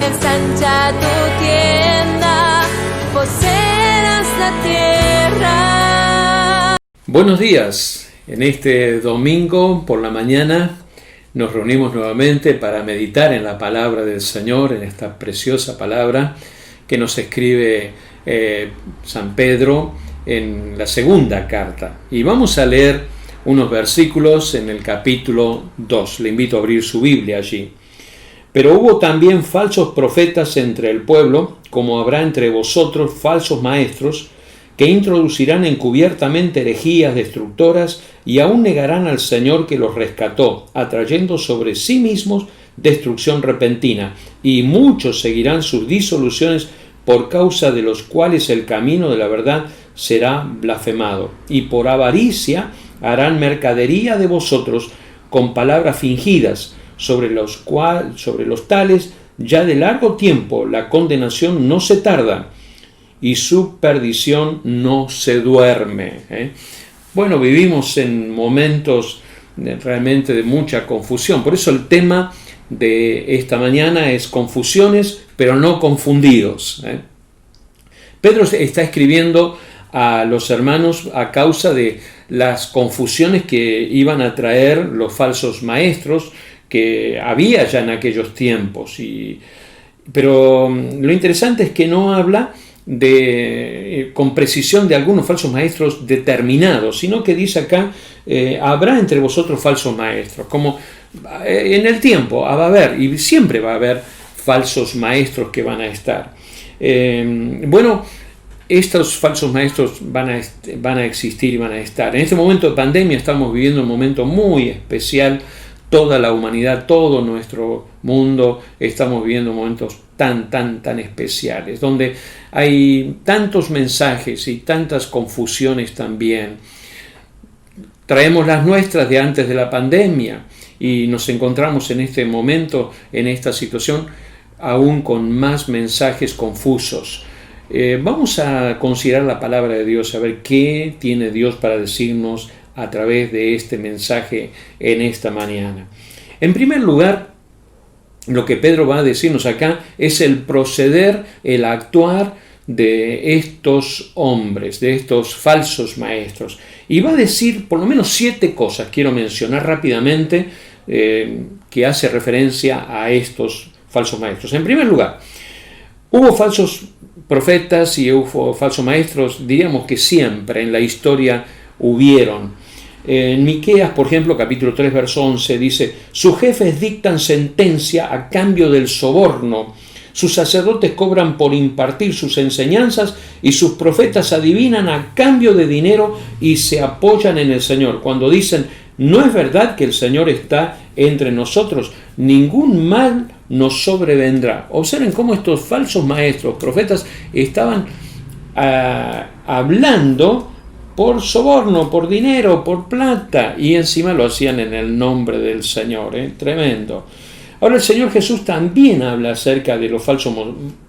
ensancha tu tienda, poseerás la tierra. Buenos días. En este domingo por la mañana nos reunimos nuevamente para meditar en la palabra del Señor, en esta preciosa palabra que nos escribe San Pedro en la segunda carta. Y vamos a leer unos versículos en el capítulo 2. Le invito a abrir su Biblia allí. Pero hubo también falsos profetas entre el pueblo, como habrá entre vosotros falsos maestros, que introducirán encubiertamente herejías destructoras y aún negarán al Señor que los rescató, atrayendo sobre sí mismos destrucción repentina. Y muchos seguirán sus disoluciones, por causa de los cuales el camino de la verdad será blasfemado. Y por avaricia harán mercadería de vosotros con palabras fingidas, sobre los tales ya de largo tiempo la condenación no se tarda y su perdición no se duerme. Bueno, vivimos en momentos realmente de mucha confusión. Por eso el tema de esta mañana es confusiones, pero no confundidos. Pedro está escribiendo a los hermanos a causa de las confusiones que iban a traer los falsos maestros que había ya en aquellos tiempos. Pero lo interesante es que no habla con precisión de algunos falsos maestros determinados, sino que dice acá, habrá entre vosotros falsos maestros, como en el tiempo va a haber, y siempre va a haber falsos maestros que van a estar. Bueno, estos falsos maestros van a existir y van a estar. En este momento de pandemia estamos viviendo un momento muy especial. Toda la humanidad, todo nuestro mundo, estamos viviendo momentos tan especiales, donde hay tantos mensajes y tantas confusiones también. Traemos las nuestras de antes de la pandemia y nos encontramos en este momento, en esta situación, aún con más mensajes confusos. Vamos a considerar la palabra de Dios, a ver qué tiene Dios para decirnos a través de este mensaje en esta mañana. En primer lugar, lo que Pedro va a decirnos acá es el proceder, el actuar de estos hombres, de estos falsos maestros. Y va a decir por lo menos 7 cosas, quiero mencionar rápidamente, que hace referencia a estos falsos maestros. En primer lugar, hubo falsos profetas y hubo falsos maestros, diríamos que siempre en la historia hubieron. En Miqueas, por ejemplo, capítulo 3, verso 11, dice: sus jefes dictan sentencia a cambio del soborno, sus sacerdotes cobran por impartir sus enseñanzas y sus profetas adivinan a cambio de dinero y se apoyan en el Señor. Cuando dicen: no es verdad que el Señor está entre nosotros, ningún mal nos sobrevendrá. Observen cómo estos falsos maestros, profetas, estaban hablando por soborno, por dinero, por plata, y encima lo hacían en el nombre del Señor. Tremendo. Ahora el Señor Jesús también habla acerca de los falsos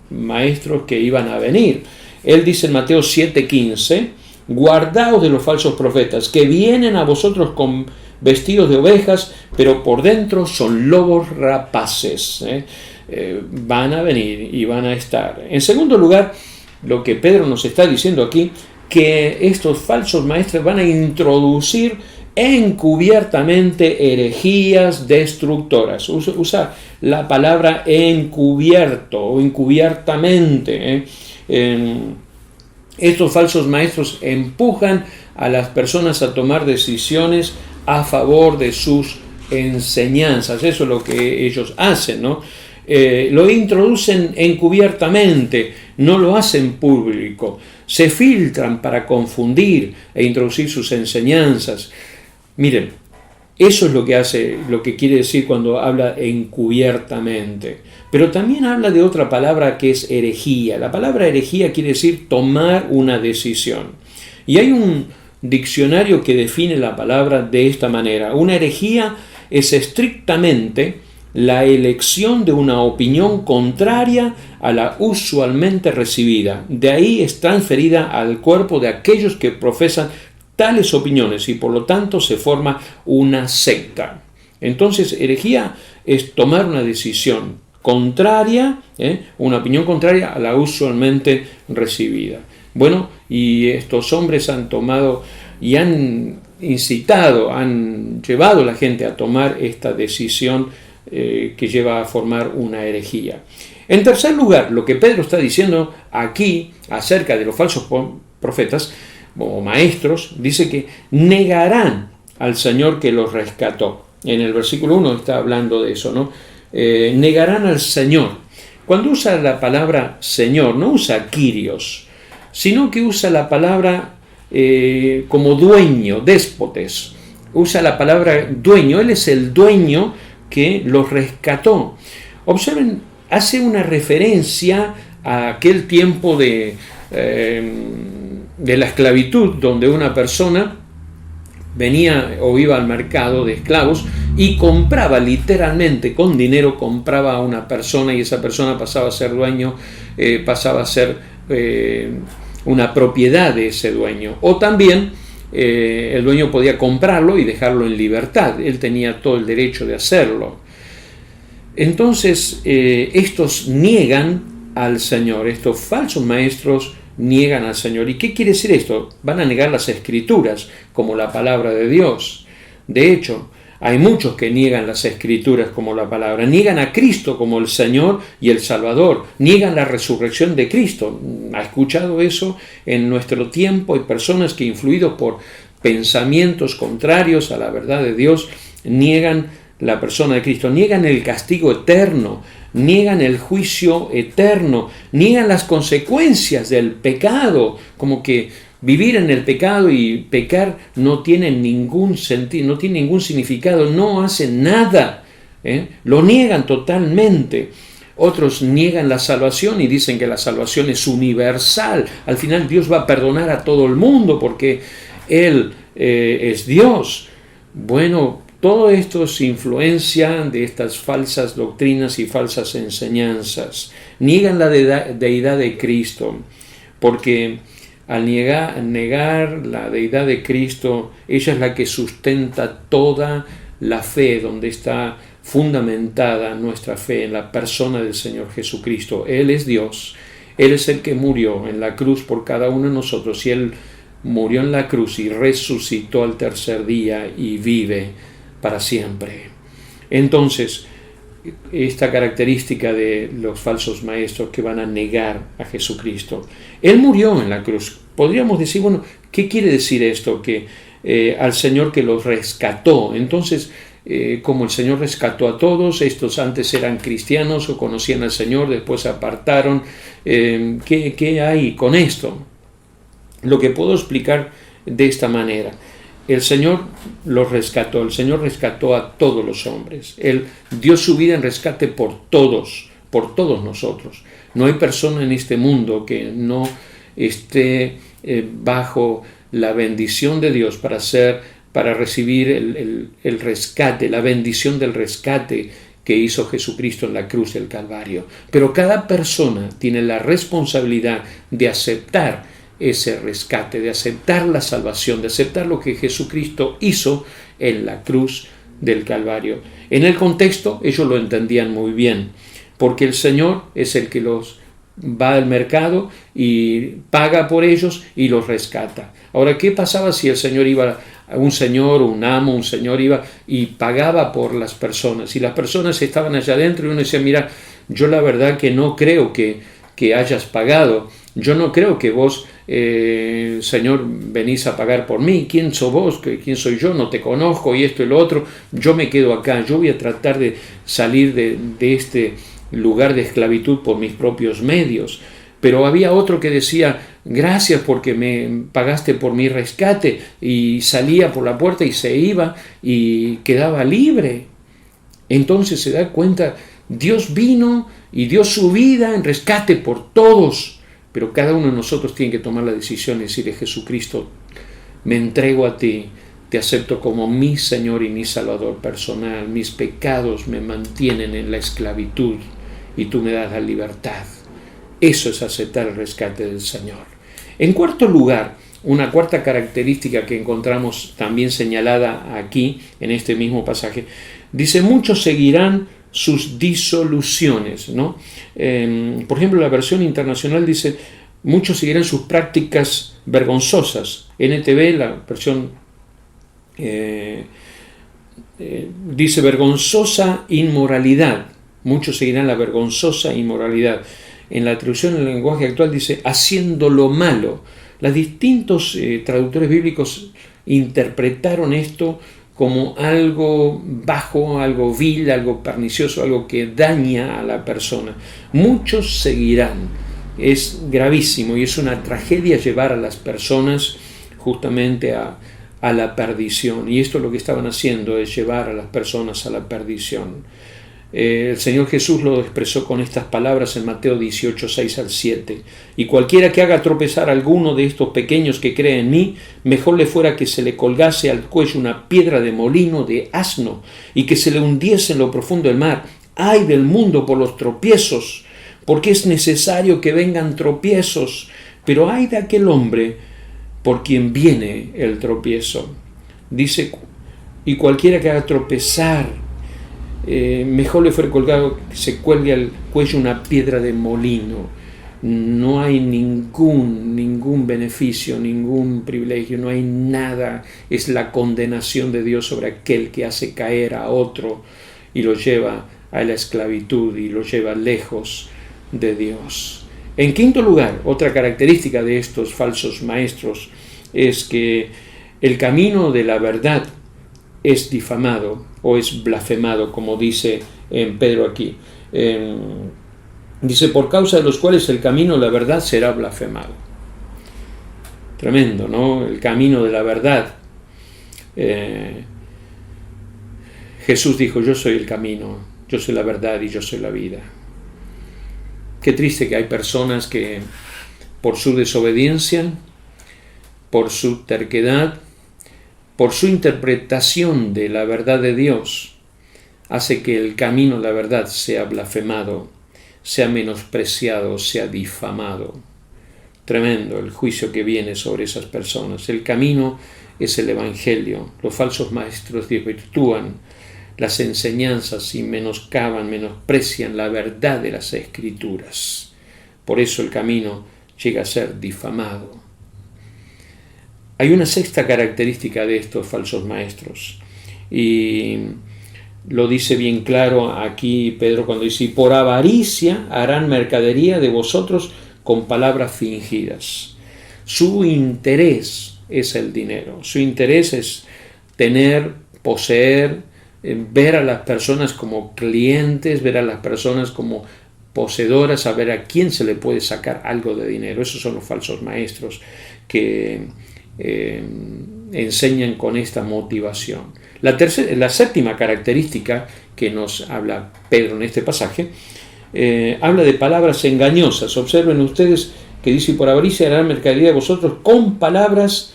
maestros que iban a venir. Él dice en Mateo 7:15: guardaos de los falsos profetas, que vienen a vosotros con vestidos de ovejas, pero por dentro son lobos rapaces. Van a venir y van a estar. En segundo lugar, lo que Pedro nos está diciendo aquí, que estos falsos maestros van a introducir encubiertamente herejías destructoras. Usa la palabra encubierto o encubiertamente. Estos falsos maestros empujan a las personas a tomar decisiones a favor de sus enseñanzas. Eso es lo que ellos hacen, ¿no? Lo introducen encubiertamente, no lo hacen público. Se filtran para confundir e introducir sus enseñanzas. Miren, eso es lo que hace, lo que quiere decir cuando habla encubiertamente. Pero también habla de otra palabra que es herejía. La palabra herejía quiere decir tomar una decisión. Y hay un diccionario que define la palabra de esta manera. Una herejía es estrictamente la elección de una opinión contraria a la usualmente recibida. De ahí es transferida al cuerpo de aquellos que profesan tales opiniones y por lo tanto se forma una secta. Entonces, herejía es tomar una decisión contraria, una opinión contraria a la usualmente recibida. Bueno, y estos hombres han tomado y han incitado, han llevado a la gente a tomar esta decisión que lleva a formar una herejía. En tercer lugar, lo que Pedro está diciendo aquí acerca de los falsos profetas o maestros, dice que negarán al Señor que los rescató. En el versículo 1 está hablando de eso, ¿no? Negarán al Señor. Cuando usa la palabra Señor, no usa Kyrios, sino que usa la palabra como dueño, déspotes. Usa la palabra dueño. Él es el dueño que los rescató. Observen, hace una referencia a aquel tiempo de la esclavitud, donde una persona venía o iba al mercado de esclavos y compraba literalmente con dinero, compraba a una persona y esa persona pasaba a ser dueño, pasaba a ser una propiedad de ese dueño. O también el dueño podía comprarlo y dejarlo en libertad. Él tenía todo el derecho de hacerlo. Entonces, estos niegan al Señor. Estos falsos maestros niegan al Señor. ¿Y qué quiere decir esto? Van a negar las Escrituras como la palabra de Dios. De hecho, hay muchos que niegan las Escrituras como la palabra. Niegan a Cristo como el Señor y el Salvador. Niegan la resurrección de Cristo. ¿Ha escuchado eso en nuestro tiempo? Hay personas que, influidos por pensamientos contrarios a la verdad de Dios, niegan la persona de Cristo, niegan el castigo eterno, niegan el juicio eterno, niegan las consecuencias del pecado, como que vivir en el pecado y pecar no tiene ningún sentido, no tiene ningún significado, no hacen nada, lo niegan totalmente. Otros niegan la salvación y dicen que la salvación es universal. Al final Dios va a perdonar a todo el mundo porque Él es Dios. Bueno, todo esto es influencia de estas falsas doctrinas y falsas enseñanzas. Niegan la deidad de Cristo, porque al negar la deidad de Cristo, ella es la que sustenta toda la fe, donde está fundamentada nuestra fe en la persona del Señor Jesucristo. Él es Dios, Él es el que murió en la cruz por cada uno de nosotros, y Él murió en la cruz y resucitó al tercer día y vive para siempre. Entonces, esta característica de los falsos maestros que van a negar a Jesucristo. Él murió en la cruz. Podríamos decir, bueno, ¿qué quiere decir esto? Que al Señor que los rescató. Entonces, como el Señor rescató a todos, estos antes eran cristianos o conocían al Señor, después se apartaron. ¿Qué hay con esto? Lo que puedo explicar de esta manera. El Señor los rescató, el Señor rescató a todos los hombres. Él dio su vida en rescate por todos nosotros. No hay persona en este mundo que no esté bajo la bendición de Dios para recibir el rescate, la bendición del rescate que hizo Jesucristo en la cruz del Calvario. Pero cada persona tiene la responsabilidad de aceptar ese rescate, de aceptar la salvación, de aceptar lo que Jesucristo hizo en la cruz del Calvario. En el contexto ellos lo entendían muy bien, porque el Señor es el que los va al mercado y paga por ellos y los rescata. Ahora, ¿qué pasaba si el Señor iba, un amo, un señor iba y pagaba por las personas? Y las personas estaban allá adentro y uno decía, mira, yo la verdad que no creo que hayas pagado, yo no creo que vos, Señor, venís a pagar por mí. ¿Quién sos vos? ¿Quién soy yo? No te conozco y esto y lo otro. Yo me quedo acá. Yo voy a tratar de salir de este lugar de esclavitud por mis propios medios. Pero había otro que decía, gracias porque me pagaste por mi rescate, y salía por la puerta y se iba y quedaba libre. Entonces se da cuenta, Dios vino y dio su vida en rescate por todos. Pero cada uno de nosotros tiene que tomar la decisión y decirle, Jesucristo, me entrego a ti, te acepto como mi Señor y mi Salvador personal. Mis pecados me mantienen en la esclavitud y tú me das la libertad. Eso es aceptar el rescate del Señor. En cuarto lugar, una cuarta característica que encontramos también señalada aquí, en este mismo pasaje, dice, muchos seguirán sus disoluciones, ¿no? Por ejemplo, la versión internacional dice, muchos seguirán sus prácticas vergonzosas. NTV, la versión dice vergonzosa inmoralidad. Muchos seguirán la vergonzosa inmoralidad. En la traducción en el lenguaje actual dice haciendo lo malo. Los distintos traductores bíblicos interpretaron esto como algo bajo, algo vil, algo pernicioso, algo que daña a la persona. Muchos seguirán. Es gravísimo y es una tragedia llevar a las personas justamente a la perdición. Y esto lo que estaban haciendo es llevar a las personas a la perdición. El Señor Jesús lo expresó con estas palabras en Mateo 18, 6 al 7. Y cualquiera que haga tropezar a alguno de estos pequeños que cree en mí, mejor le fuera que se le colgase al cuello una piedra de molino de asno y que se le hundiese en lo profundo del mar. ¡Ay del mundo por los tropiezos! Porque es necesario que vengan tropiezos, pero ay de aquel hombre por quien viene el tropiezo. Dice, y cualquiera que haga tropezar, mejor le fuera colgado que se cuelgue al cuello una piedra de molino. No hay ningún beneficio, ningún privilegio, no hay nada. Es la condenación de Dios sobre aquel que hace caer a otro y lo lleva a la esclavitud y lo lleva lejos de Dios. En quinto lugar, otra característica de estos falsos maestros es que el camino de la verdad es difamado o es blasfemado, como dice en Pedro aquí. Dice, por causa de los cuales el camino de la verdad será blasfemado. Tremendo, ¿no? El camino de la verdad. Jesús dijo, yo soy el camino, yo soy la verdad y yo soy la vida. Qué triste que hay personas que por su desobediencia, por su terquedad, por su interpretación de la verdad de Dios, hace que el camino de la verdad sea blasfemado, sea menospreciado, sea difamado. Tremendo el juicio que viene sobre esas personas. El camino es el Evangelio. Los falsos maestros desvirtúan las enseñanzas y menoscaban, menosprecian la verdad de las Escrituras. Por eso el camino llega a ser difamado. Hay una sexta característica de estos falsos maestros, y lo dice bien claro aquí Pedro cuando dice, por avaricia harán mercadería de vosotros con palabras fingidas. Su interés es el dinero, su interés es tener, poseer, ver a las personas como clientes, ver a las personas como poseedoras, a ver a quién se le puede sacar algo de dinero. Esos son los falsos maestros que enseñan con esta motivación. La séptima característica que nos habla Pedro en este pasaje, habla de palabras engañosas. Observen ustedes que dice, por avaricia harán mercadería de vosotros con palabras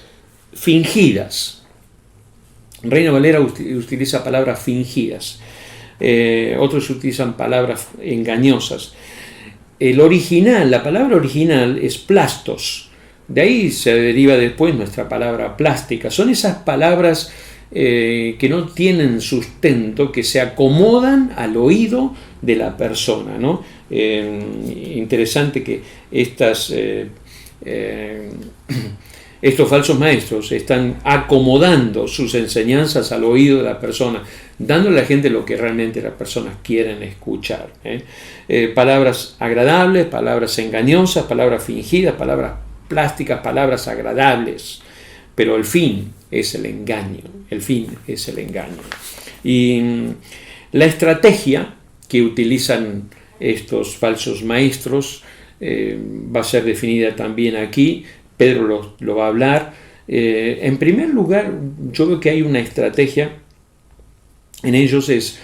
fingidas. Reina Valera utiliza palabras fingidas, otros utilizan palabras engañosas. La palabra original es plastos. De ahí se deriva después nuestra palabra plástica. Son esas palabras que no tienen sustento, que se acomodan al oído de la persona, ¿no? Interesante que estos falsos maestros están acomodando sus enseñanzas al oído de la persona, dándole a la gente lo que realmente las personas quieren escuchar. Palabras agradables, palabras engañosas, palabras fingidas, palabras plásticas, palabras agradables, pero el fin es el engaño, Y la estrategia que utilizan estos falsos maestros va a ser definida también aquí. Pedro lo va a hablar. En primer lugar, yo veo que hay una estrategia en ellos, es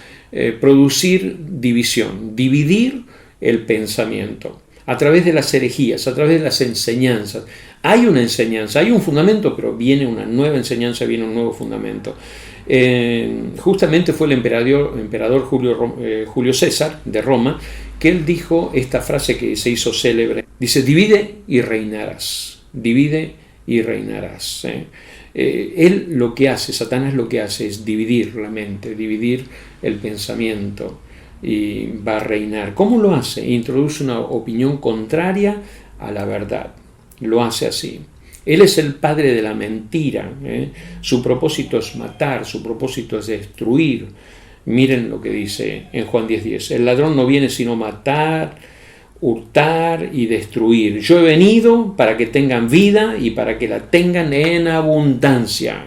producir división, dividir el pensamiento a través de las herejías, a través de las enseñanzas. Hay una enseñanza, hay un fundamento, pero viene una nueva enseñanza, viene un nuevo fundamento. Justamente fue el emperador Julio César de Roma, que él dijo esta frase que se hizo célebre. Dice, divide y reinarás. Divide y reinarás. Él lo que hace, Satanás lo que hace es dividir la mente, dividir el pensamiento. y va a reinar. ¿Cómo lo hace? Introduce una opinión contraria a la verdad. Lo hace así. Él es el padre de la mentira. Su propósito es matar, su propósito es destruir. Miren lo que dice en Juan 10:10. El ladrón no viene sino matar, hurtar y destruir. Yo he venido para que tengan vida y para que la tengan en abundancia.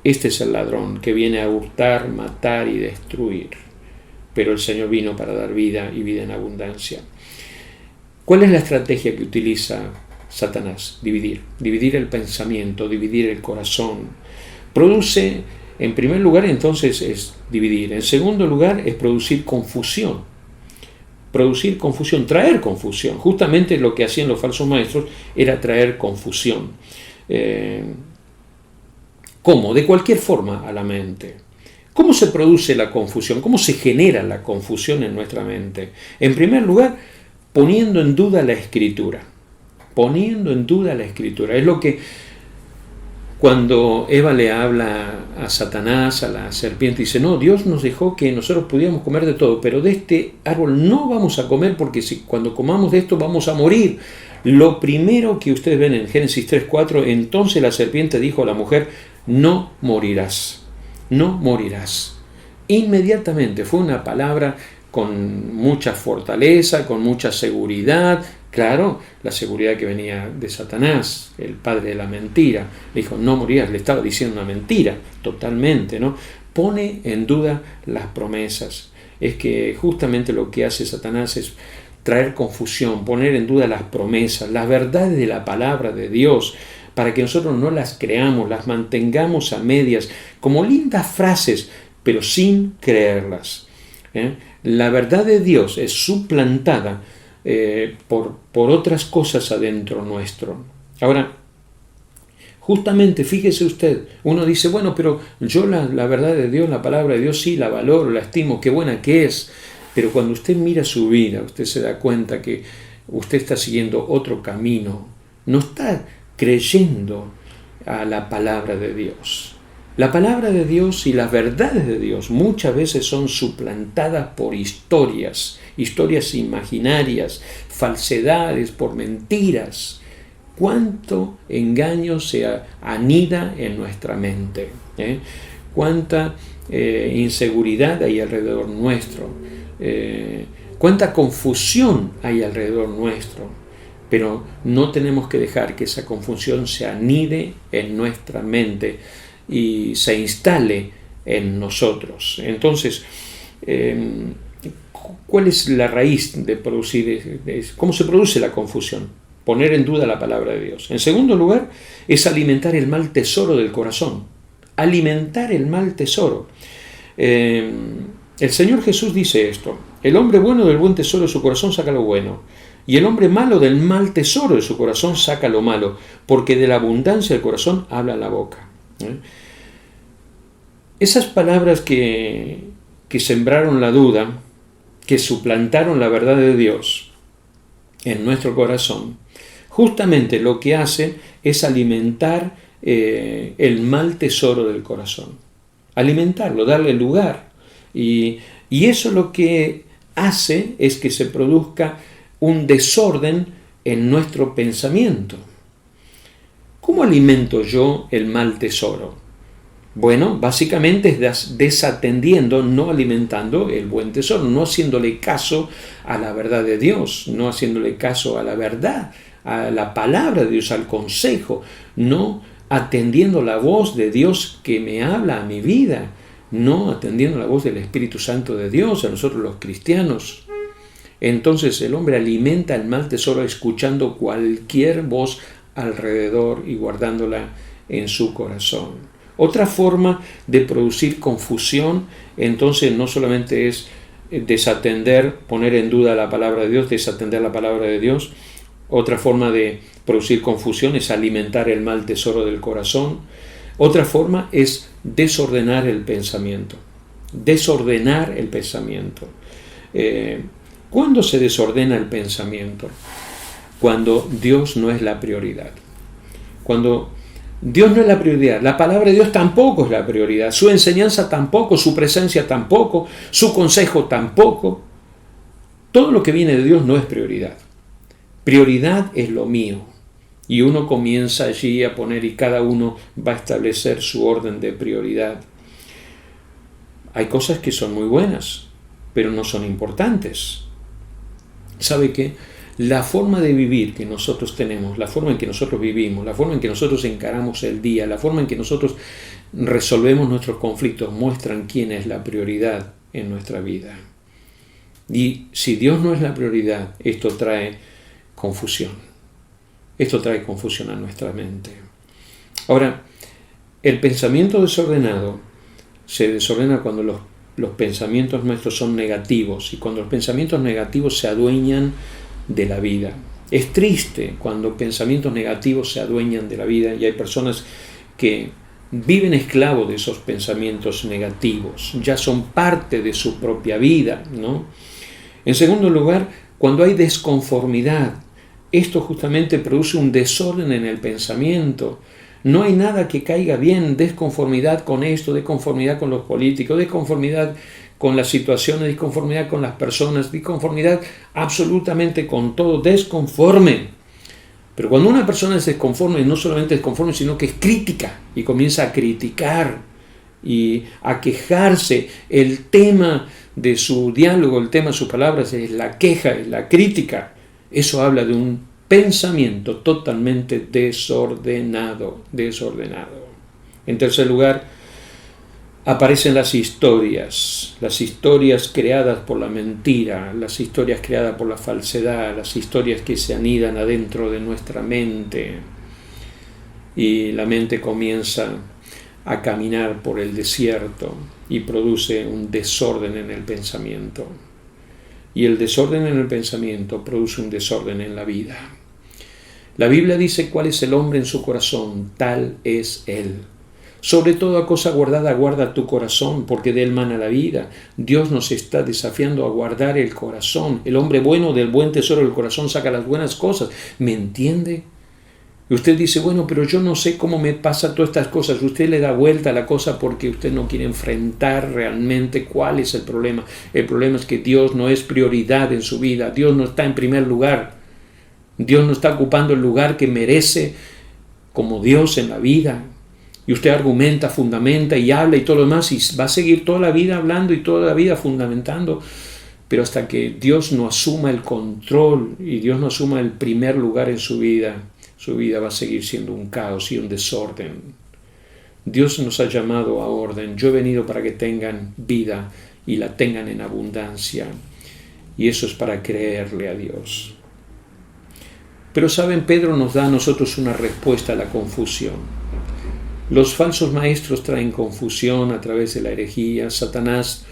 Este es el ladrón que viene a hurtar, matar y destruir. Pero el Señor vino para dar vida y vida en abundancia. ¿Cuál es la estrategia que utiliza Satanás? Dividir el pensamiento, dividir el corazón. Produce, en primer lugar, entonces es dividir. En segundo lugar, es producir confusión. Traer confusión. Justamente lo que hacían los falsos maestros era traer confusión. ¿Cómo? De cualquier forma a la mente. ¿Cómo se produce la confusión? ¿Cómo se genera la confusión en nuestra mente? En primer lugar, poniendo en duda la Escritura. Poniendo en duda la Escritura. Es lo que cuando Eva le habla a Satanás, a la serpiente, dice, no, Dios nos dejó que nosotros pudiéramos comer de todo, pero de este árbol no vamos a comer porque cuando comamos de esto vamos a morir. Lo primero que ustedes ven en Génesis 3:4, entonces la serpiente dijo a la mujer, no morirás, no morirás. Inmediatamente fue una palabra con mucha fortaleza, con mucha seguridad. Claro, la seguridad que venía de Satanás, el padre de la mentira. Le dijo, no morirás, le estaba diciendo una mentira, totalmente, ¿no? Pone en duda las promesas. Es que justamente lo que hace Satanás es traer confusión, poner en duda las promesas, las verdades de la palabra de Dios, para que nosotros no las creamos, las mantengamos a medias, como lindas frases, pero sin creerlas. La verdad de Dios es suplantada por otras cosas adentro nuestro. Ahora, justamente, fíjese usted, uno dice, bueno, pero yo la verdad de Dios, la palabra de Dios, sí, la valoro, la estimo, qué buena que es, pero cuando usted mira su vida, usted se da cuenta que usted está siguiendo otro camino, no está creyendo a la palabra de Dios. La palabra de Dios y las verdades de Dios muchas veces son suplantadas por historias imaginarias, falsedades, por mentiras. Cuánto engaño se anida en nuestra mente, cuánta inseguridad hay alrededor nuestro, cuánta confusión hay alrededor nuestro, pero no tenemos que dejar que esa confusión se anide en nuestra mente y se instale en nosotros. Entonces, ¿cuál es la raíz de producir? ¿Cómo se produce la confusión? Poner en duda la palabra de Dios. En segundo lugar, es alimentar el mal tesoro del corazón. Alimentar el mal tesoro. El Señor Jesús dice esto: el hombre bueno del buen tesoro de su corazón saca lo bueno, y el hombre malo del mal tesoro de su corazón saca lo malo, porque de la abundancia del corazón habla la boca. Esas palabras que sembraron la duda, que suplantaron la verdad de Dios en nuestro corazón, justamente lo que hace es alimentar el mal tesoro del corazón. Alimentarlo, darle lugar. Y eso lo que hace es que se produzca un desorden en nuestro pensamiento. ¿Cómo alimento yo el mal tesoro? Bueno, básicamente es desatendiendo, no alimentando el buen tesoro, no haciéndole caso a la verdad de Dios, no haciéndole caso a la verdad, a la palabra de Dios, al consejo, no atendiendo la voz de Dios que me habla a mi vida, no atendiendo la voz del Espíritu Santo de Dios, a nosotros los cristianos. Entonces el hombre alimenta el mal tesoro escuchando cualquier voz alrededor y guardándola en su corazón. Otra forma de producir confusión, entonces, no solamente es desatender, poner en duda la palabra de Dios, desatender la palabra de Dios. Otra forma de producir confusión es alimentar el mal tesoro del corazón. Otra forma es desordenar el pensamiento. Desordenar el pensamiento. ¿Cuándo se desordena el pensamiento? Cuando Dios no es la prioridad. Cuando Dios no es la prioridad, la palabra de Dios tampoco es la prioridad, su enseñanza tampoco, su presencia tampoco, su consejo tampoco. Todo lo que viene de Dios no es prioridad. Prioridad es lo mío. Y uno comienza allí a poner, y cada uno va a establecer su orden de prioridad. Hay cosas que son muy buenas, pero no son importantes. ¿Sabe qué? La forma de vivir que nosotros tenemos, la forma en que nosotros vivimos, la forma en que nosotros encaramos el día, la forma en que nosotros resolvemos nuestros conflictos, muestran quién es la prioridad en nuestra vida. Y si Dios no es la prioridad, esto trae confusión. Esto trae confusión a nuestra mente. Ahora, el pensamiento desordenado se desordena cuando los pensamientos nuestros son negativos y cuando los pensamientos negativos se adueñan de la vida. Es triste cuando pensamientos negativos se adueñan de la vida y hay personas que viven esclavos de esos pensamientos negativos, ya son parte de su propia vida, ¿no? En segundo lugar, cuando hay desconformidad, esto justamente produce un desorden en el pensamiento. No hay nada que caiga bien, desconformidad con esto, desconformidad con los políticos, desconformidad con las situaciones, disconformidad con las personas, disconformidad absolutamente con todo, desconforme. Pero cuando una persona es desconforme, no solamente desconforme, sino que es crítica y comienza a criticar y a quejarse, el tema de su diálogo, el tema de sus palabras es la queja, es la crítica. Eso habla de un pensamiento totalmente desordenado. En tercer lugar, aparecen las historias creadas por la mentira, las historias creadas por la falsedad, las historias que se anidan adentro de nuestra mente. Y la mente comienza a caminar por el desierto y produce un desorden en el pensamiento. Y el desorden en el pensamiento produce un desorden en la vida. La Biblia dice cuál es el hombre en su corazón, tal es él. Sobre toda cosa guardada, guarda tu corazón, porque de él mana la vida. Dios nos está desafiando a guardar el corazón. El hombre bueno del buen tesoro del corazón saca las buenas cosas. ¿Me entiende? Y usted dice, bueno, pero yo no sé cómo me pasa todas estas cosas. Usted le da vuelta a la cosa porque usted no quiere enfrentar realmente cuál es el problema. El problema es que Dios no es prioridad en su vida. Dios no está en primer lugar. Dios no está ocupando el lugar que merece como Dios en la vida. Y usted argumenta, fundamenta y habla y todo lo demás y va a seguir toda la vida hablando y toda la vida fundamentando. Pero hasta que Dios no asuma el control y Dios no asuma el primer lugar en su vida va a seguir siendo un caos y un desorden. Dios nos ha llamado a orden. Yo he venido para que tengan vida y la tengan en abundancia. Y eso es para creerle a Dios. Pero saben, Pedro nos da a nosotros una respuesta a la confusión. Los falsos maestros traen confusión a través de la herejía. Satanás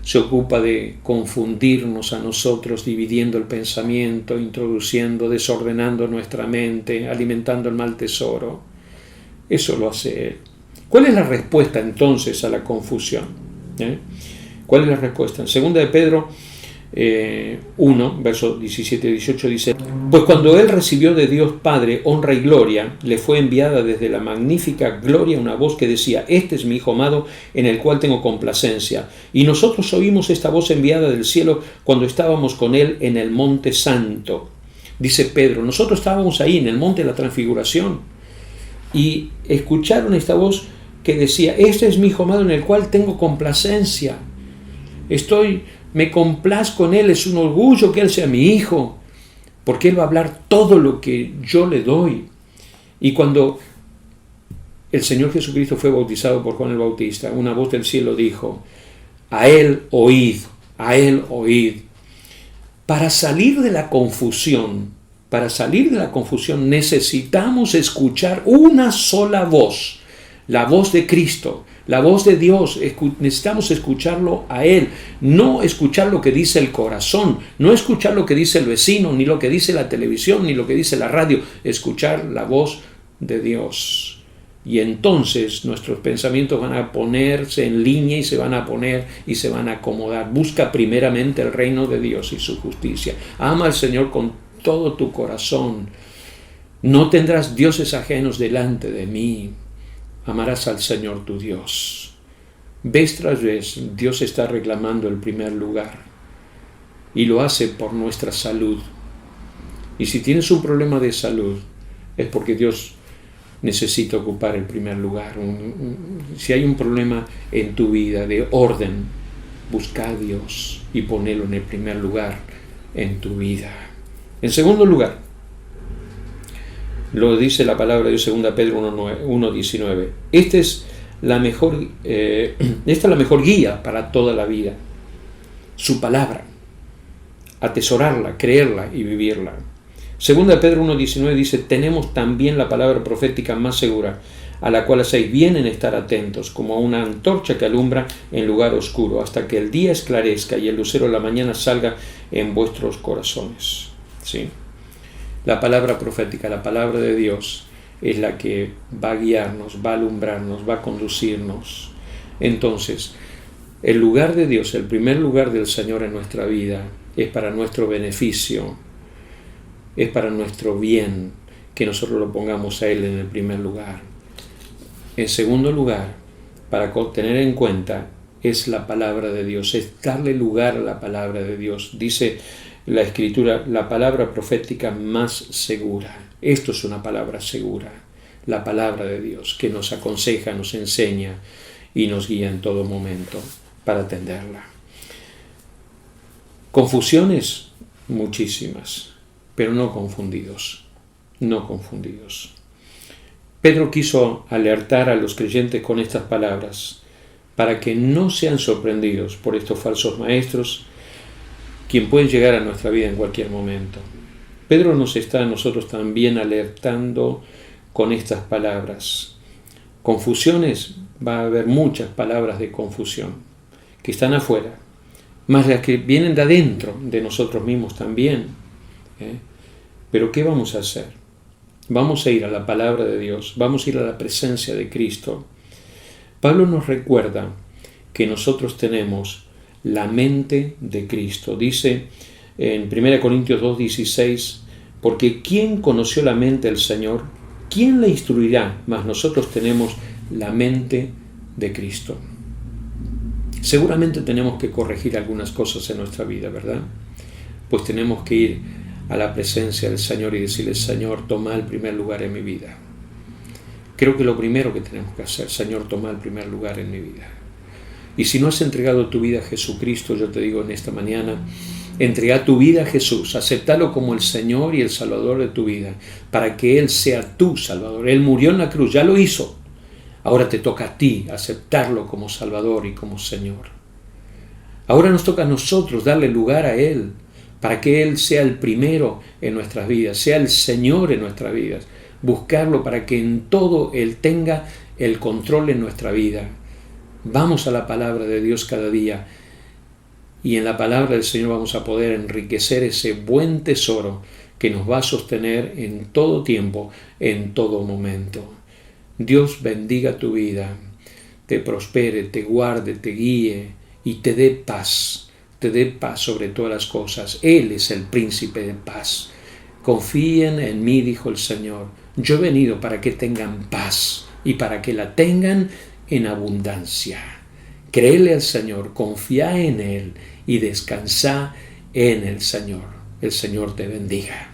se ocupa de confundirnos a nosotros, dividiendo el pensamiento, introduciendo, desordenando nuestra mente, alimentando el mal tesoro. Eso lo hace él. ¿Cuál es la respuesta entonces a la confusión? ¿Cuál es la respuesta? En 2 de Pedro 1, versos 17 y 18 dice: pues cuando él recibió de Dios Padre honra y gloria, le fue enviada desde la magnífica gloria una voz que decía: este es mi Hijo amado, en el cual tengo complacencia. Y nosotros oímos esta voz enviada del cielo cuando estábamos con él en el monte santo. Dice Pedro, nosotros estábamos ahí en el monte de la transfiguración y escucharon esta voz que decía: este es mi Hijo amado, en el cual tengo complacencia. Me complazco en él, es un orgullo que él sea mi hijo, porque él va a hablar todo lo que yo le doy. Y cuando el Señor Jesucristo fue bautizado por Juan el Bautista, una voz del cielo dijo: a él oíd, a él oíd. Para salir de la confusión necesitamos escuchar una sola voz, la voz de Cristo. La voz de Dios, necesitamos escucharlo a Él, no escuchar lo que dice el corazón, no escuchar lo que dice el vecino, ni lo que dice la televisión, ni lo que dice la radio, escuchar la voz de Dios. Y entonces nuestros pensamientos van a ponerse en línea y se van a poner y se van a acomodar. Busca primeramente el reino de Dios y su justicia. Ama al Señor con todo tu corazón No tendrás dioses ajenos delante de mí. Amarás al Señor tu Dios. Vez tras vez, Dios está reclamando el primer lugar y lo hace por nuestra salud. Y si tienes un problema de salud, es porque Dios necesita ocupar el primer lugar. Si hay un problema en tu vida de orden, busca a Dios y ponelo en el primer lugar en tu vida. En segundo lugar, lo dice la palabra de Dios, 2 Pedro 1:19. Esta es la mejor guía para toda la vida. Su palabra. Atesorarla, creerla y vivirla. 2 Pedro 1:19 dice: tenemos también la palabra profética más segura, a la cual hacéis bien en estar atentos, como a una antorcha que alumbra en lugar oscuro, hasta que el día esclarezca y el lucero de la mañana salga en vuestros corazones. ¿Sí? La palabra profética, la palabra de Dios, es la que va a guiarnos, va a alumbrarnos, va a conducirnos. Entonces, el lugar de Dios, el primer lugar del Señor en nuestra vida, es para nuestro beneficio, es para nuestro bien, que nosotros lo pongamos a Él en el primer lugar. En segundo lugar, para tener en cuenta, es la palabra de Dios, es darle lugar a la palabra de Dios. Dice la Escritura, la palabra profética más segura. Esto es una palabra segura, la palabra de Dios, que nos aconseja, nos enseña y nos guía en todo momento para atenderla. Confusiones, muchísimas, pero no confundidos, no confundidos. Pedro quiso alertar a los creyentes con estas palabras para que no sean sorprendidos por estos falsos maestros, quien pueden llegar a nuestra vida en cualquier momento. Pedro nos está a nosotros también alertando con estas palabras. Confusiones, va a haber muchas palabras de confusión que están afuera, más las que vienen de adentro de nosotros mismos también. Pero ¿qué vamos a hacer? Vamos a ir a la palabra de Dios, vamos a ir a la presencia de Cristo. Pablo nos recuerda que nosotros tenemos la mente de Cristo. Dice en 1 Corintios 2:16, porque ¿quién conoció la mente del Señor? ¿Quién la instruirá? Mas nosotros tenemos la mente de Cristo. Seguramente tenemos que corregir algunas cosas en nuestra vida, ¿verdad? Pues tenemos que ir a la presencia del Señor y decirle: Señor, toma el primer lugar en mi vida. Creo que lo primero que tenemos que hacer: Señor, toma el primer lugar en mi vida. Y si no has entregado tu vida a Jesucristo, yo te digo en esta mañana, entrega tu vida a Jesús, acéptalo como el Señor y el Salvador de tu vida, para que Él sea tu Salvador. Él murió en la cruz, ya lo hizo. Ahora te toca a ti aceptarlo como Salvador y como Señor. Ahora nos toca a nosotros darle lugar a Él, para que Él sea el primero en nuestras vidas, sea el Señor en nuestras vidas. Buscarlo para que en todo Él tenga el control en nuestra vida. Vamos a la palabra de Dios cada día y en la palabra del Señor vamos a poder enriquecer ese buen tesoro que nos va a sostener en todo tiempo, en todo momento. Dios bendiga tu vida, te prospere, te guarde, te guíe y te dé paz sobre todas las cosas. Él es el príncipe de paz. Confíen en mí, dijo el Señor. Yo he venido para que tengan paz y para que la tengan en abundancia. Créele al Señor, confía en Él y descansa en el Señor. El Señor te bendiga.